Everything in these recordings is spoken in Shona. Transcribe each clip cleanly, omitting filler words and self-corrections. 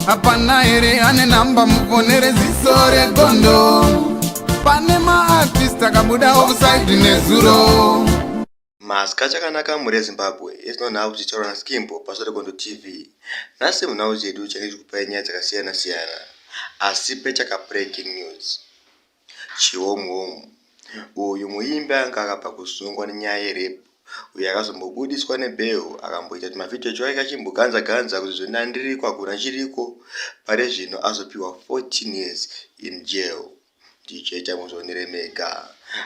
Hapana ere ane namba muponere zisore gondo. Pane ma-artist akabuda offside nezuro. Maska chakanaka muri Zimbabwe yetinonha kuchitaura naSkimbo pashure Gondo TV. Nhasi munhau chedu chekupai nyaya dzakasiyana siyana. Asi pechaka breaking news. Chihomu uyu muimbi anga akabva kusungwa nenyaya yerep uyu akazombobudiswa nebail akamboita kuti mavhidhiyo acho akachimboganza ganza kuti zvona ndiriko hakuna chiriko. Pari zvino azopiwa 14 years in jail. Ndichaita muzonere mega.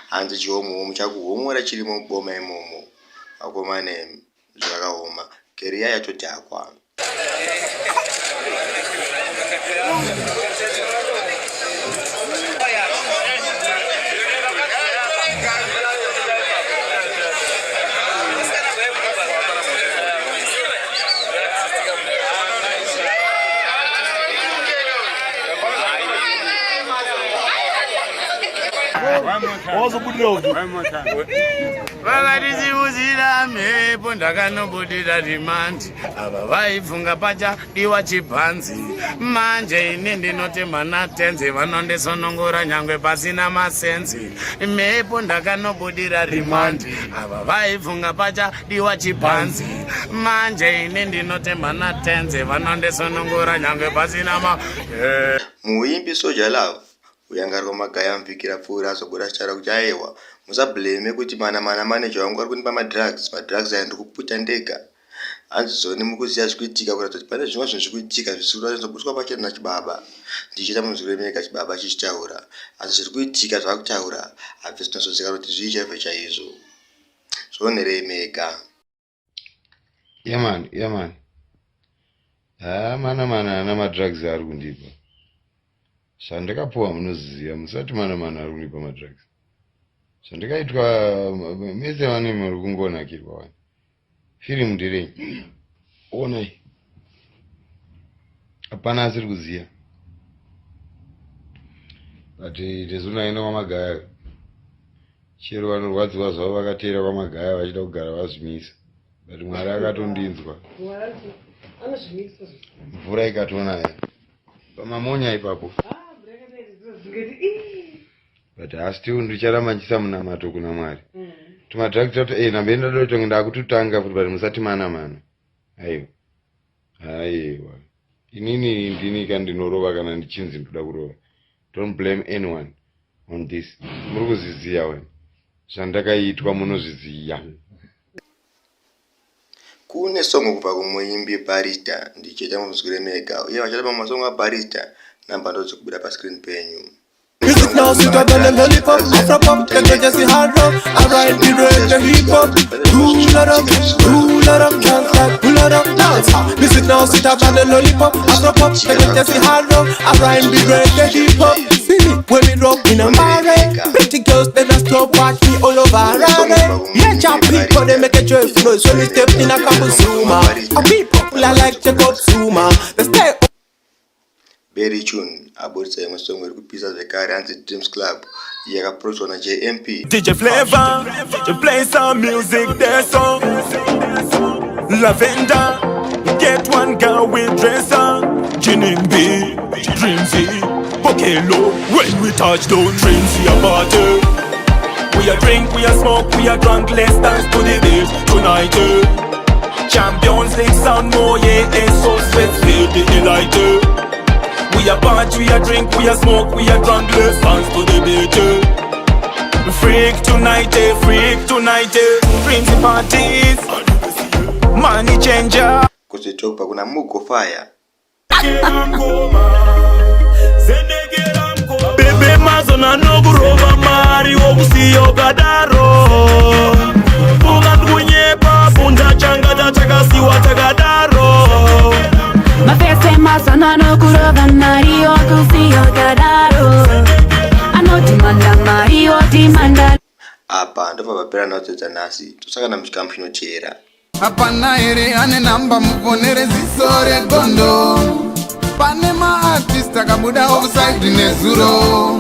Hanzi chihomu muchakuhomora chirimo muboma imomo. Akomane zvakaoma. Keriya yatodhakwa. Vakatisiuzira mhepo ndakanobudira rimandi. Ava vaibvunga pacha diwa chibhanzi. Manje ine ndinotema natenzi vanondesonongora nyangwe pasina masenzi. Mhepo ndakanobudira rimandi. Ava vaibvunga pacha diwa chibhanzi. Manje ine ndinotema natenzi vanondesonongora nyangwe pasina Muimbi Soja Love uyangarwa magaya mvikira pfuura azobuda achitaura kuti aiwa musablame kuti mana manager wangu ari kundipa madrugs aya ndikuputa ndega. Hanzi zoni mukuziya zvikuitika kuratidza kuti pane zvimwe zvinhu zvikuitika zvisiri zvazobudiswa pachena nachibaba. Ndichita muzviremeka chibaba chichitaura asi zviri kuitika zvakutaura habvi zvinozozivikanwa kuti zvii chaizvo chaizvo. Zvonherei mega. Yeah man. Mana ana madrugs ari kundipa. Shandakapuwa munoziya musati mana ari kundipa madrugs. Shandakaitwa mese vane muri kungonakirwa wani. Firimu ndirei. Onai. Hapana asiri kuziya. Ati tezunaenda kwamagaya. Chero vanorwadziwa zvavo vakateera kwamagaya vachida kugara vazvimisa. But Mwari akatondinzwa. Mvura ikatonaya. Pamamonya ipapo. But still ndicharamba ndisamunamato kuna Mwari. Tumadrugs kuti nambenda doto ndakututanga futhi but musati mana. Aiwa. Inini ndini kandinorova kana ndichinzi ndoda kurova. Don't blame anyone on this. Muri kuziziya wena. Zvandakaitwa munozviziya. Kune songo kubva kumuimbi Barrister ndichita muzvire mega. Uye vachada pamasongo aBarrister namba ndo dzikubuda pascreen penyu. Music now sit up on the lollipop, Afropop, then they just hard rock. I ride the reggae hip hop, pull it up, can't stop, pull it up, dance. Music now sit up on the lollipop, Afropop, then they just hard rock. I ride the reggae hip hop. See me when we rock in a marriage. Pretty girls they just stop watch me all over around. Yeah, jump people they make a joyful noise when we step in a couple Zuma. And people I like check out Zuma. They stay. Berry Tune aborisa yemwe songo iri kupisa zvekare hanzi Dreams Club yakaproduced na JMP. DJ Flavor to play some music there so Lavender get one girl with dresser Jinin B Dreamsy Pokelo when we touch down Dreamsy a party. We a drink, we a smoke, we a drunk, let's dance to the beat tonight. Champions League sound more, yeah, and so let's feel the delight. We a party, we a drink, we a smoke, we a drunk, let's dance to the beat. Freak tonight, Dreamsy parties, money changer. Kuzitopa kuna Mugo Fire. Bebe mazona no kurova mari wokusiyo kadaro. Ukangunyepa bunda changa takasiwa takadaro. Mafese mazona no kurova mari wokusiyo kadaro. Anotimanda mari wotimanda. Apa ndo papapera naodzedza nhasi tosakana muchikamu chinoteera. Hapana ere ane namba muponere zisore gondo. Pane ma-artist akabuda offside nezuro.